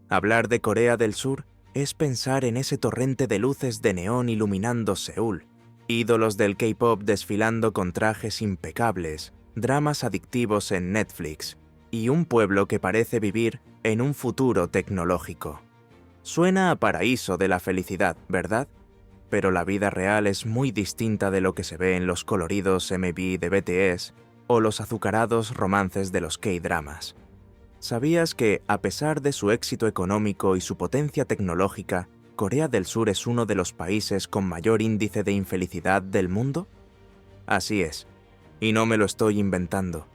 Hablar de Corea del Sur es pensar en ese torrente de luces de neón iluminando Seúl, ídolos del K-pop desfilando con trajes impecables, dramas adictivos en Netflix, y un pueblo que parece vivir en un futuro tecnológico. Suena a paraíso de la felicidad, ¿verdad? Pero la vida real es muy distinta de lo que se ve en los coloridos MV de BTS o los azucarados romances de los K-dramas. ¿Sabías que, a pesar de su éxito económico y su potencia tecnológica, Corea del Sur es uno de los países con mayor índice de infelicidad del mundo? Así es, y no me lo estoy inventando.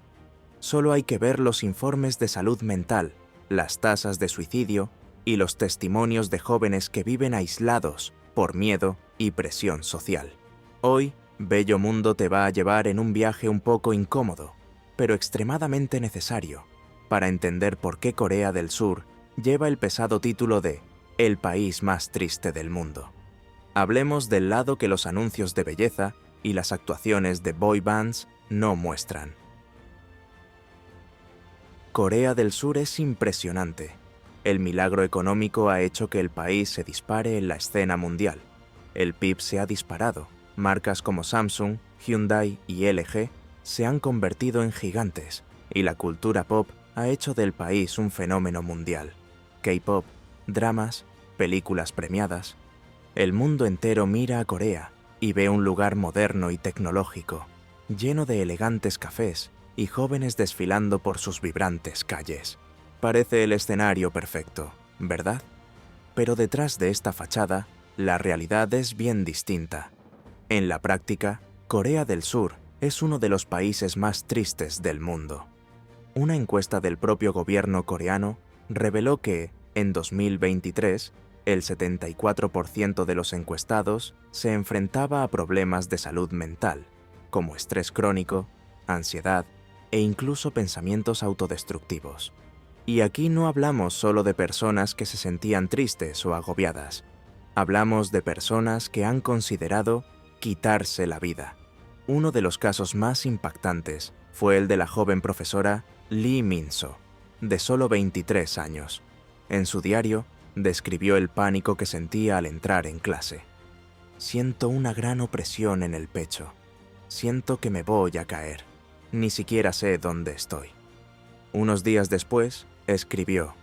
Solo hay que ver los informes de salud mental, las tasas de suicidio y los testimonios de jóvenes que viven aislados por miedo y presión social. Hoy, Bello Mundo te va a llevar en un viaje un poco incómodo, pero extremadamente necesario, para entender por qué Corea del Sur lleva el pesado título de el país más triste del mundo. Hablemos del lado que los anuncios de belleza y las actuaciones de boy bands no muestran. Corea del Sur es impresionante. El milagro económico ha hecho que el país se dispare en la escena mundial. El PIB se ha disparado. Marcas como Samsung, Hyundai y LG se han convertido en gigantes, y la cultura pop ha hecho del país un fenómeno mundial. K-pop, dramas, películas premiadas. El mundo entero mira a Corea y ve un lugar moderno y tecnológico, lleno de elegantes cafés y jóvenes desfilando por sus vibrantes calles. Parece el escenario perfecto, ¿verdad? Pero detrás de esta fachada, la realidad es bien distinta. En la práctica, Corea del Sur es uno de los países más tristes del mundo. Una encuesta del propio gobierno coreano reveló que, en 2023, el 74% de los encuestados se enfrentaba a problemas de salud mental, como estrés crónico, ansiedad e incluso pensamientos autodestructivos. Y aquí no hablamos solo de personas que se sentían tristes o agobiadas. Hablamos de personas que han considerado quitarse la vida. Uno de los casos más impactantes fue el de la joven profesora Lee Min-so, de solo 23 años. En su diario, describió el pánico que sentía al entrar en clase. Siento una gran opresión en el pecho. Siento que me voy a caer. Ni siquiera sé dónde estoy. Unos días después, escribió: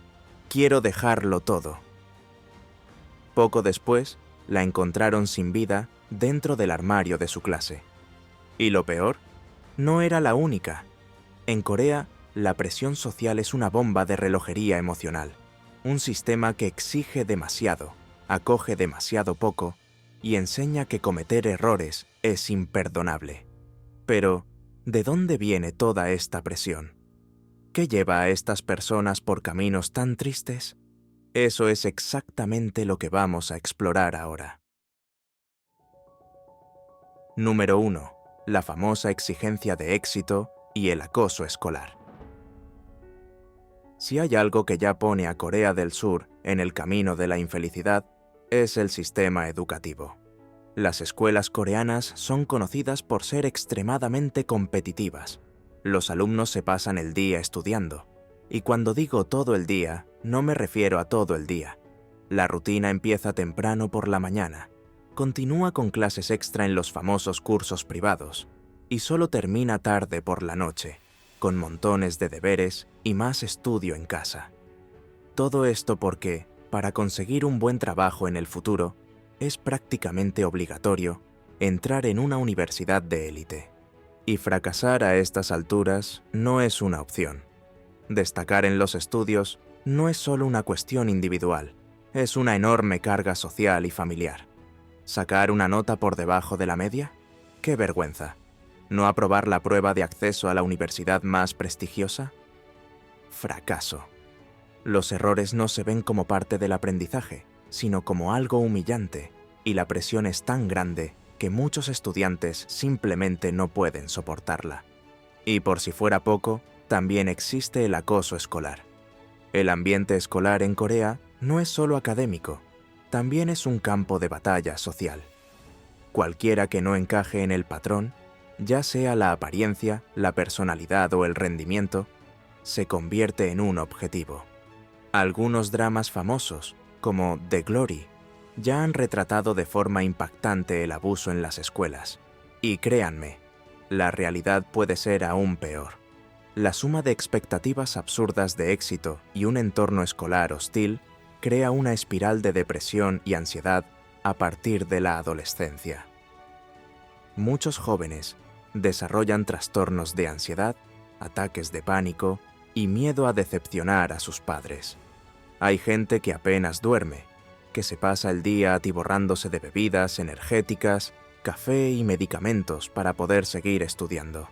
quiero dejarlo todo. Poco después, la encontraron sin vida dentro del armario de su clase. Y lo peor, no era la única. En Corea, la presión social es una bomba de relojería emocional, un sistema que exige demasiado, acoge demasiado poco y enseña que cometer errores es imperdonable. Pero, ¿de dónde viene toda esta presión? ¿Qué lleva a estas personas por caminos tan tristes? Eso es exactamente lo que vamos a explorar ahora. Número 1. La famosa exigencia de éxito y el acoso escolar. Si hay algo que ya pone a Corea del Sur en el camino de la infelicidad, es el sistema educativo. Las escuelas coreanas son conocidas por ser extremadamente competitivas. Los alumnos se pasan el día estudiando. Y cuando digo todo el día, no me refiero a todo el día. La rutina empieza temprano por la mañana, continúa con clases extra en los famosos cursos privados, y solo termina tarde por la noche, con montones de deberes y más estudio en casa. Todo esto porque, para conseguir un buen trabajo en el futuro, es prácticamente obligatorio entrar en una universidad de élite. Y fracasar a estas alturas no es una opción. Destacar en los estudios no es solo una cuestión individual, es una enorme carga social y familiar. ¿Sacar una nota por debajo de la media? ¡Qué vergüenza! ¿No aprobar la prueba de acceso a la universidad más prestigiosa? Fracaso. Los errores no se ven como parte del aprendizaje, sino como algo humillante, y la presión es tan grande que muchos estudiantes simplemente no pueden soportarla. Y por si fuera poco, también existe el acoso escolar. El ambiente escolar en Corea no es solo académico, también es un campo de batalla social. Cualquiera que no encaje en el patrón, ya sea la apariencia, la personalidad o el rendimiento, se convierte en un objetivo. Algunos dramas famosos, como The Glory, ya han retratado de forma impactante el abuso en las escuelas. Y créanme, la realidad puede ser aún peor. La suma de expectativas absurdas de éxito y un entorno escolar hostil crea una espiral de depresión y ansiedad a partir de la adolescencia. Muchos jóvenes desarrollan trastornos de ansiedad, ataques de pánico y miedo a decepcionar a sus padres. Hay gente que apenas duerme, que se pasa el día atiborrándose de bebidas energéticas, café y medicamentos para poder seguir estudiando.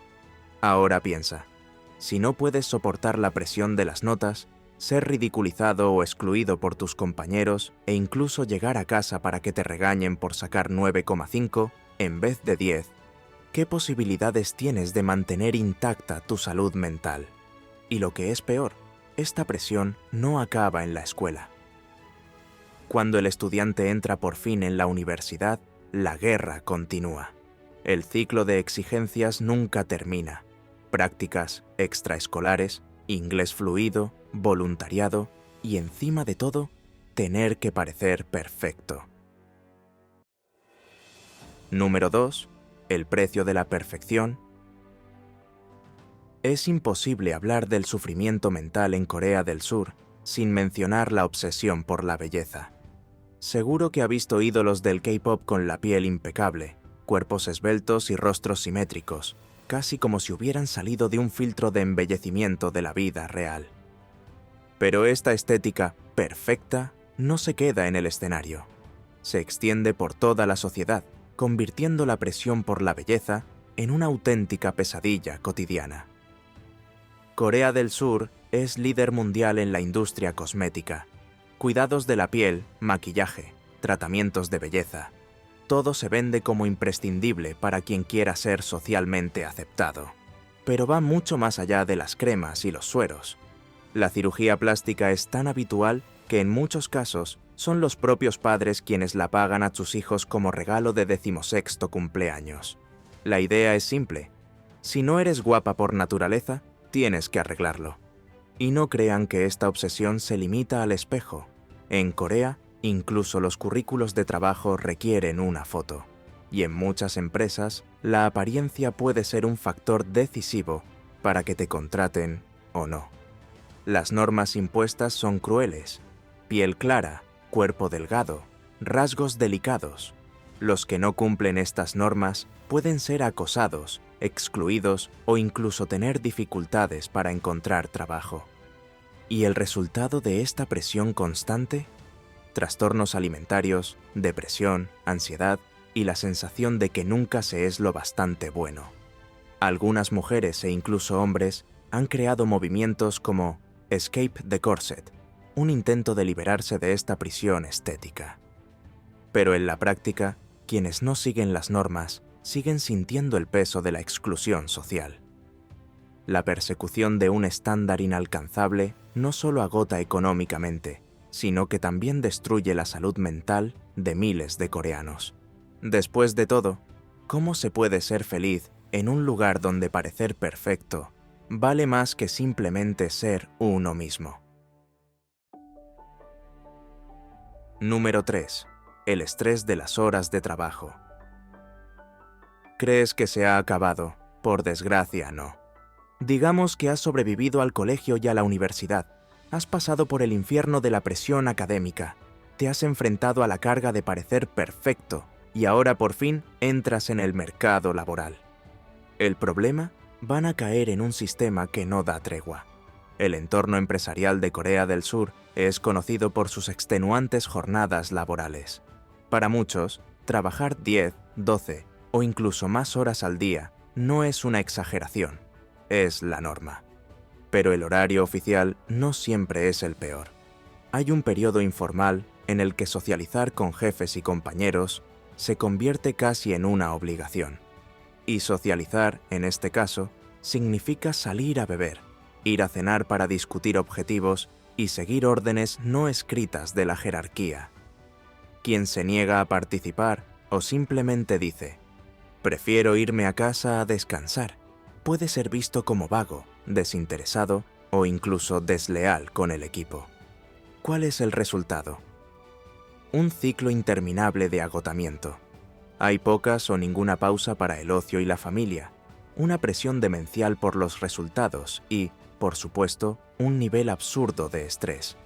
Ahora piensa, si no puedes soportar la presión de las notas, ser ridiculizado o excluido por tus compañeros e incluso llegar a casa para que te regañen por sacar 9,5 en vez de 10, ¿qué posibilidades tienes de mantener intacta tu salud mental? Y lo que es peor, esta presión no acaba en la escuela. Cuando el estudiante entra por fin en la universidad, la guerra continúa. El ciclo de exigencias nunca termina. Prácticas extraescolares, inglés fluido, voluntariado y, encima de todo, tener que parecer perfecto. Número 2. El precio de la perfección. Es imposible hablar del sufrimiento mental en Corea del Sur sin mencionar la obsesión por la belleza. Seguro que ha visto ídolos del K-pop con la piel impecable, cuerpos esbeltos y rostros simétricos, casi como si hubieran salido de un filtro de embellecimiento de la vida real. Pero esta estética perfecta no se queda en el escenario. Se extiende por toda la sociedad, convirtiendo la presión por la belleza en una auténtica pesadilla cotidiana. Corea del Sur es líder mundial en la industria cosmética. Cuidados de la piel, maquillaje, tratamientos de belleza. Todo se vende como imprescindible para quien quiera ser socialmente aceptado. Pero va mucho más allá de las cremas y los sueros. La cirugía plástica es tan habitual que en muchos casos son los propios padres quienes la pagan a sus hijos como regalo de 16º cumpleaños. La idea es simple. Si no eres guapa por naturaleza, tienes que arreglarlo. Y no crean que esta obsesión se limita al espejo. En Corea, incluso los currículos de trabajo requieren una foto. Y en muchas empresas, la apariencia puede ser un factor decisivo para que te contraten o no. Las normas impuestas son crueles. Piel clara, cuerpo delgado, rasgos delicados. Los que no cumplen estas normas pueden ser acosados, excluidos o incluso tener dificultades para encontrar trabajo. ¿Y el resultado de esta presión constante? Trastornos alimentarios, depresión, ansiedad y la sensación de que nunca se es lo bastante bueno. Algunas mujeres e incluso hombres han creado movimientos como Escape the Corset, un intento de liberarse de esta prisión estética. Pero en la práctica, quienes no siguen las normas siguen sintiendo el peso de la exclusión social. La persecución de un estándar inalcanzable no solo agota económicamente, sino que también destruye la salud mental de miles de coreanos. Después de todo, ¿cómo se puede ser feliz en un lugar donde parecer perfecto vale más que simplemente ser uno mismo? Número 3. El estrés de las horas de trabajo. ¿Crees que se ha acabado? Por desgracia, no. Digamos que has sobrevivido al colegio y a la universidad. Has pasado por el infierno de la presión académica. Te has enfrentado a la carga de parecer perfecto y ahora por fin entras en el mercado laboral. El problema: van a caer en un sistema que no da tregua. El entorno empresarial de Corea del Sur es conocido por sus extenuantes jornadas laborales. Para muchos, trabajar 10, 12 o incluso más horas al día no es una exageración, es la norma. Pero el horario oficial no siempre es el peor. Hay un periodo informal en el que socializar con jefes y compañeros se convierte casi en una obligación. Y socializar, en este caso, significa salir a beber, ir a cenar para discutir objetivos y seguir órdenes no escritas de la jerarquía. Quien se niega a participar o simplemente dice «prefiero irme a casa a descansar», puede ser visto como vago, desinteresado o incluso desleal con el equipo. cuál es el resultado? Un ciclo interminable de agotamiento. Hay pocas o ninguna pausa para el ocio y la familia, una presión demencial por los resultados y, por supuesto, un nivel absurdo de estrés.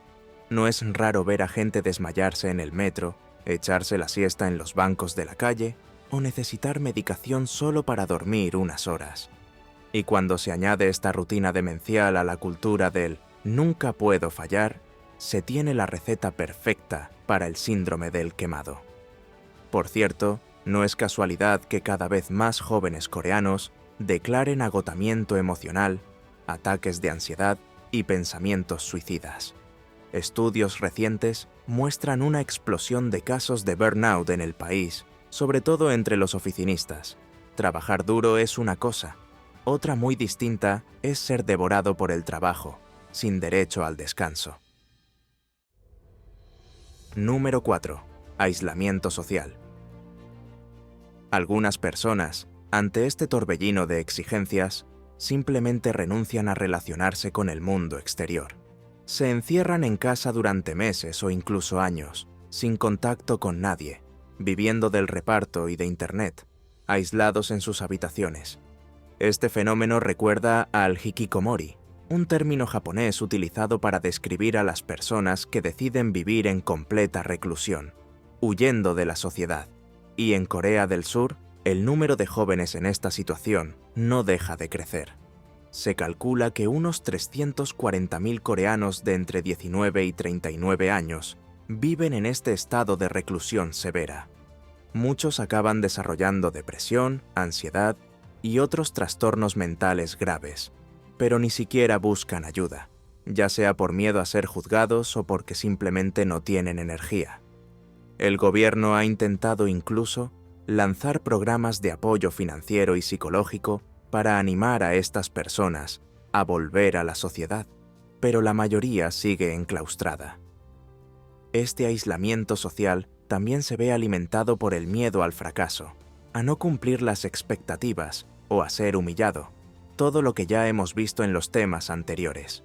No es raro ver a gente desmayarse en el metro, echarse la siesta en los bancos de la calle o necesitar medicación solo para dormir unas horas. Y cuando se añade esta rutina demencial a la cultura del «nunca puedo fallar», se tiene la receta perfecta para el síndrome del quemado. Por cierto, no es casualidad que cada vez más jóvenes coreanos declaren agotamiento emocional, ataques de ansiedad y pensamientos suicidas. Estudios recientes muestran una explosión de casos de burnout en el país, sobre todo entre los oficinistas. Trabajar duro es una cosa, otra muy distinta es ser devorado por el trabajo, sin derecho al descanso. Número 4. Aislamiento social. Algunas personas, ante este torbellino de exigencias, simplemente renuncian a relacionarse con el mundo exterior. Se encierran en casa durante meses o incluso años, sin contacto con nadie, viviendo del reparto y de Internet, aislados en sus habitaciones. Este fenómeno recuerda al hikikomori, un término japonés utilizado para describir a las personas que deciden vivir en completa reclusión, huyendo de la sociedad. Y en Corea del Sur, el número de jóvenes en esta situación no deja de crecer. Se calcula que unos 340.000 coreanos de entre 19 y 39 años viven en este estado de reclusión severa. Muchos acaban desarrollando depresión, ansiedad y otros trastornos mentales graves, pero ni siquiera buscan ayuda, ya sea por miedo a ser juzgados o porque simplemente no tienen energía. El gobierno ha intentado incluso lanzar programas de apoyo financiero y psicológico para animar a estas personas a volver a la sociedad, pero la mayoría sigue enclaustrada. Este aislamiento social también se ve alimentado por el miedo al fracaso, a no cumplir las expectativas o a ser humillado, todo lo que ya hemos visto en los temas anteriores.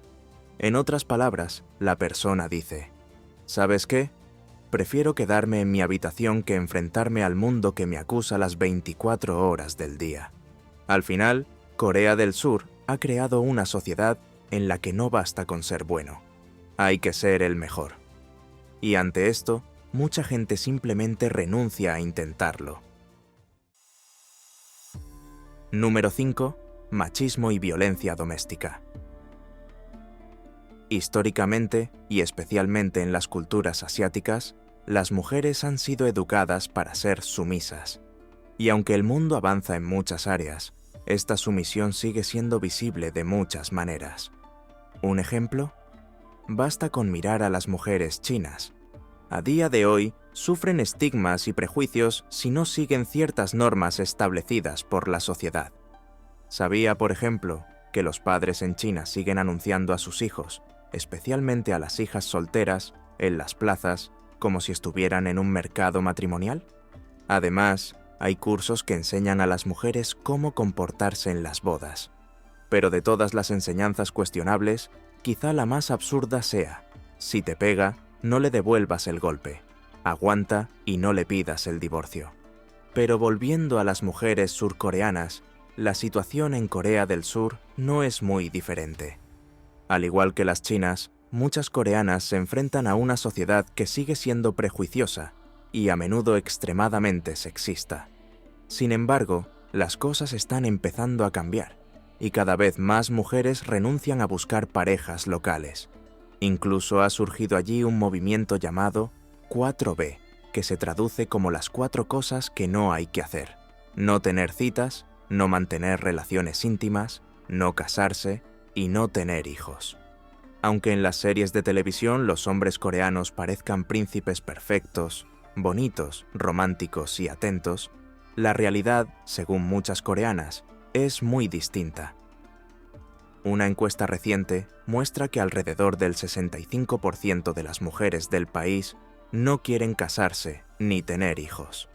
En otras palabras, la persona dice: ¿sabes qué? Prefiero quedarme en mi habitación que enfrentarme al mundo que me acusa las 24 horas del día. Al final, Corea del Sur ha creado una sociedad en la que no basta con ser bueno. Hay que ser el mejor. Y ante esto, mucha gente simplemente renuncia a intentarlo. Número 5. Machismo y violencia doméstica. Históricamente, y especialmente en las culturas asiáticas, las mujeres han sido educadas para ser sumisas. Y aunque el mundo avanza en muchas áreas, esta sumisión sigue siendo visible de muchas maneras. ¿Un ejemplo? Basta con mirar a las mujeres chinas. A día de hoy, sufren estigmas y prejuicios si no siguen ciertas normas establecidas por la sociedad. ¿Sabía, por ejemplo, que los padres en China siguen anunciando a sus hijos, especialmente a las hijas solteras, en las plazas, como si estuvieran en un mercado matrimonial? Además, hay cursos que enseñan a las mujeres cómo comportarse en las bodas. Pero de todas las enseñanzas cuestionables, quizá la más absurda sea: si te pega, no le devuelvas el golpe, aguanta y no le pidas el divorcio. Pero volviendo a las mujeres surcoreanas, la situación en Corea del Sur no es muy diferente. Al igual que las chinas, muchas coreanas se enfrentan a una sociedad que sigue siendo prejuiciosa y a menudo extremadamente sexista. Sin embargo, las cosas están empezando a cambiar y cada vez más mujeres renuncian a buscar parejas locales. Incluso ha surgido allí un movimiento llamado 4B, que se traduce como las 4 cosas que no hay que hacer: no tener citas, no mantener relaciones íntimas, no casarse y no tener hijos. Aunque en las series de televisión los hombres coreanos parezcan príncipes perfectos, bonitos, románticos y atentos, la realidad, según muchas coreanas, es muy distinta. Una encuesta reciente muestra que alrededor del 65% de las mujeres del país no quieren casarse ni tener hijos.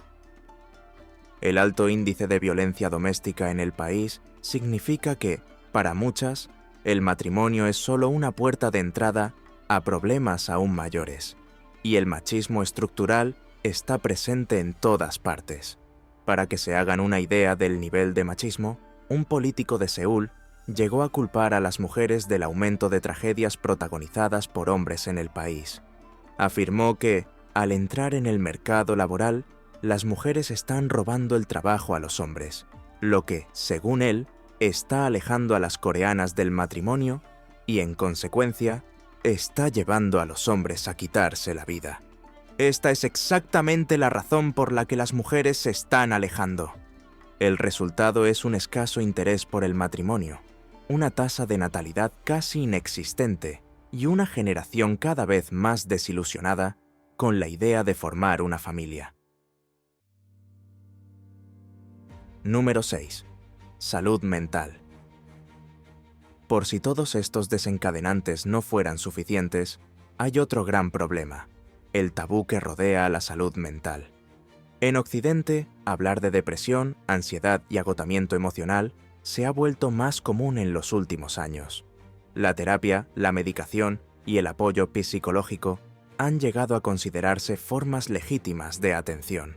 El alto índice de violencia doméstica en el país significa que, para muchas, el matrimonio es solo una puerta de entrada a problemas aún mayores. Y el machismo estructural está presente en todas partes. Para que se hagan una idea del nivel de machismo, un político de Seúl llegó a culpar a las mujeres del aumento de tragedias protagonizadas por hombres en el país. Afirmó que, al entrar en el mercado laboral, las mujeres están robando el trabajo a los hombres, lo que, según él, está alejando a las coreanas del matrimonio y, en consecuencia, está llevando a los hombres a quitarse la vida. Esta es exactamente la razón por la que las mujeres se están alejando. El resultado es un escaso interés por el matrimonio, una tasa de natalidad casi inexistente y una generación cada vez más desilusionada con la idea de formar una familia. Número 6. Salud mental. Por si todos estos desencadenantes no fueran suficientes, hay otro gran problema: el tabú que rodea a la salud mental. En Occidente, hablar de depresión, ansiedad y agotamiento emocional se ha vuelto más común en los últimos años. La terapia, la medicación y el apoyo psicológico han llegado a considerarse formas legítimas de atención.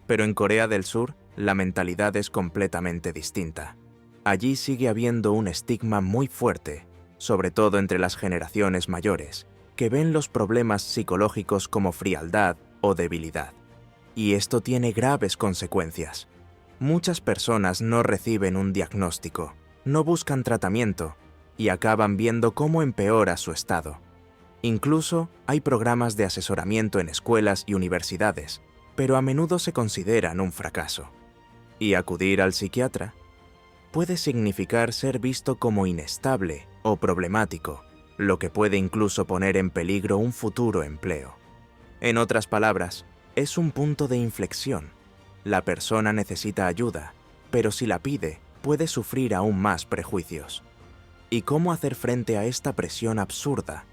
Pero en Corea del Sur, la mentalidad es completamente distinta. Allí sigue habiendo un estigma muy fuerte, sobre todo entre las generaciones mayores, que ven los problemas psicológicos como frialdad o debilidad. Y esto tiene graves consecuencias. Muchas personas no reciben un diagnóstico, no buscan tratamiento y acaban viendo cómo empeora su estado. Incluso hay programas de asesoramiento en escuelas y universidades, pero a menudo se consideran un fracaso. Y acudir al psiquiatra puede significar ser visto como inestable o problemático, lo que puede incluso poner en peligro un futuro empleo. En otras palabras, es un punto de inflexión. La persona necesita ayuda, pero si la pide, puede sufrir aún más prejuicios. ¿Y cómo hacer frente a esta presión absurda?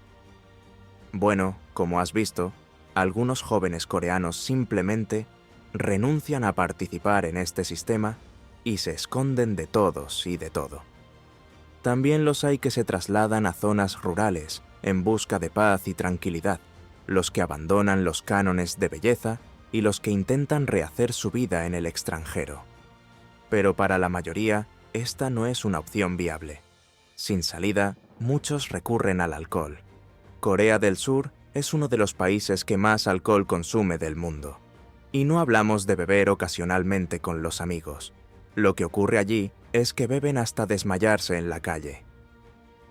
Bueno, como has visto, algunos jóvenes coreanos simplemente renuncian a participar en este sistema y se esconden de todos y de todo. También los hay que se trasladan a zonas rurales en busca de paz y tranquilidad, los que abandonan los cánones de belleza y los que intentan rehacer su vida en el extranjero. Pero para la mayoría, esta no es una opción viable. Sin salida, muchos recurren al alcohol. Corea del Sur es uno de los países que más alcohol consume del mundo. Y no hablamos de beber ocasionalmente con los amigos. Lo que ocurre allí es que beben hasta desmayarse en la calle.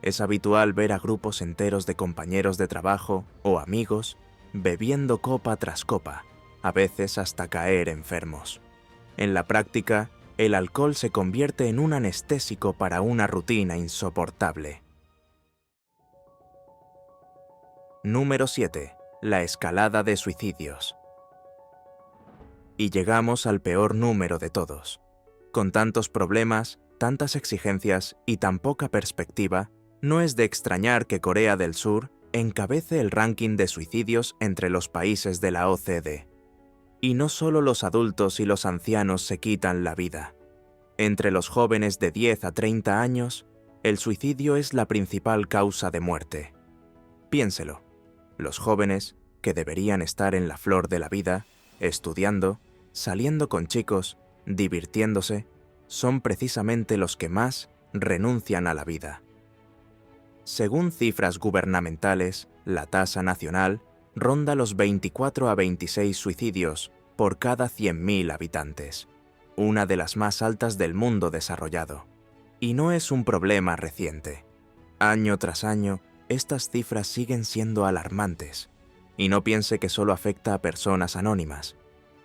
Es habitual ver a grupos enteros de compañeros de trabajo o amigos bebiendo copa tras copa, a veces hasta caer enfermos. En la práctica, el alcohol se convierte en un anestésico para una rutina insoportable. Número 7. La escalada de suicidios. Y llegamos al peor número de todos. Con tantos problemas, tantas exigencias y tan poca perspectiva, no es de extrañar que Corea del Sur encabece el ranking de suicidios entre los países de la OCDE. Y no solo los adultos y los ancianos se quitan la vida. Entre los jóvenes de 10 a 30 años, el suicidio es la principal causa de muerte. Piénselo. Los jóvenes, que deberían estar en la flor de la vida, estudiando, saliendo con chicos, divirtiéndose, son precisamente los que más renuncian a la vida. Según cifras gubernamentales, la tasa nacional ronda los 24 a 26 suicidios por cada 100.000 habitantes, una de las más altas del mundo desarrollado. Y no es un problema reciente. Año tras año, estas cifras siguen siendo alarmantes. Y no piense que solo afecta a personas anónimas.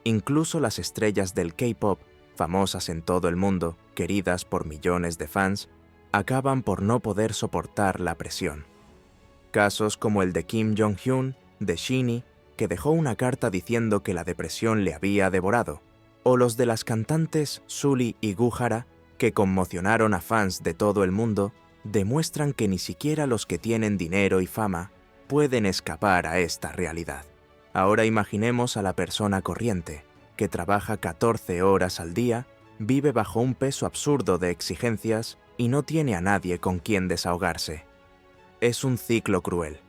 Incluso las estrellas del K-pop, famosas en todo el mundo, queridas por millones de fans, acaban por no poder soportar la presión. Casos como el de Kim Jong-hyun, de SHINee, que dejó una carta diciendo que la depresión le había devorado, o los de las cantantes Sulli y Gu-hara, que conmocionaron a fans de todo el mundo, demuestran que ni siquiera los que tienen dinero y fama pueden escapar a esta realidad. Ahora imaginemos a la persona corriente, que trabaja 14 horas al día, vive bajo un peso absurdo de exigencias y no tiene a nadie con quien desahogarse. Es un ciclo cruel.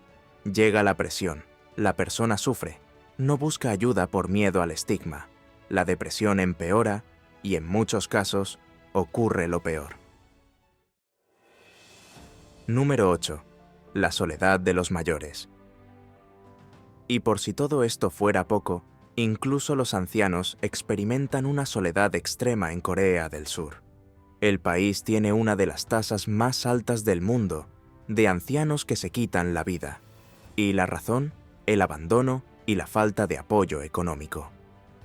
Llega la presión, la persona sufre, no busca ayuda por miedo al estigma, la depresión empeora y en muchos casos ocurre lo peor. Número 8. La soledad de los mayores. Y por si todo esto fuera poco, incluso los ancianos experimentan una soledad extrema en Corea del Sur. El país tiene una de las tasas más altas del mundo de ancianos que se quitan la vida. Y la razón, el abandono y la falta de apoyo económico.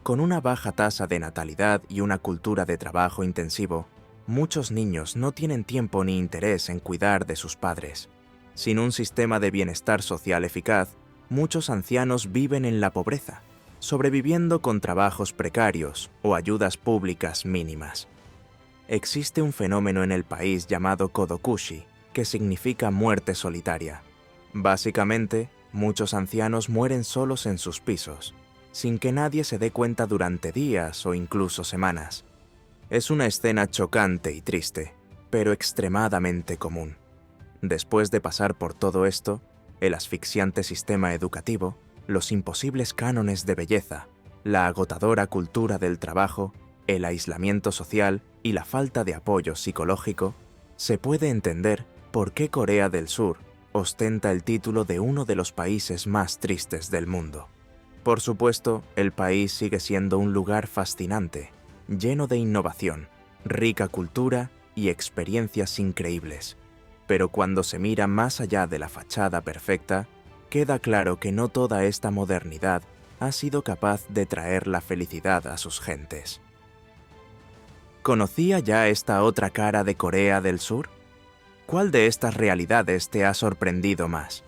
Con una baja tasa de natalidad y una cultura de trabajo intensivo, muchos niños no tienen tiempo ni interés en cuidar de sus padres. Sin un sistema de bienestar social eficaz, muchos ancianos viven en la pobreza, sobreviviendo con trabajos precarios o ayudas públicas mínimas. Existe un fenómeno en el país llamado kodokushi, que significa muerte solitaria. Básicamente, muchos ancianos mueren solos en sus pisos, sin que nadie se dé cuenta durante días o incluso semanas. Es una escena chocante y triste, pero extremadamente común. Después de pasar por todo esto, el asfixiante sistema educativo, los imposibles cánones de belleza, la agotadora cultura del trabajo, el aislamiento social y la falta de apoyo psicológico, se puede entender por qué Corea del Sur ostenta el título de uno de los países más tristes del mundo. Por supuesto, el país sigue siendo un lugar fascinante, lleno de innovación, rica cultura y experiencias increíbles. Pero cuando se mira más allá de la fachada perfecta, queda claro que no toda esta modernidad ha sido capaz de traer la felicidad a sus gentes. ¿Conocía ya esta otra cara de Corea del Sur? ¿Cuál de estas realidades te ha sorprendido más?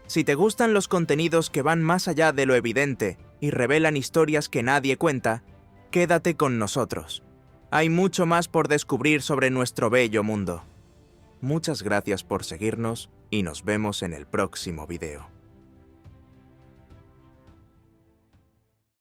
Si te gustan los contenidos que van más allá de lo evidente y revelan historias que nadie cuenta, quédate con nosotros. Hay mucho más por descubrir sobre nuestro bello mundo. Muchas gracias por seguirnos y nos vemos en el próximo video.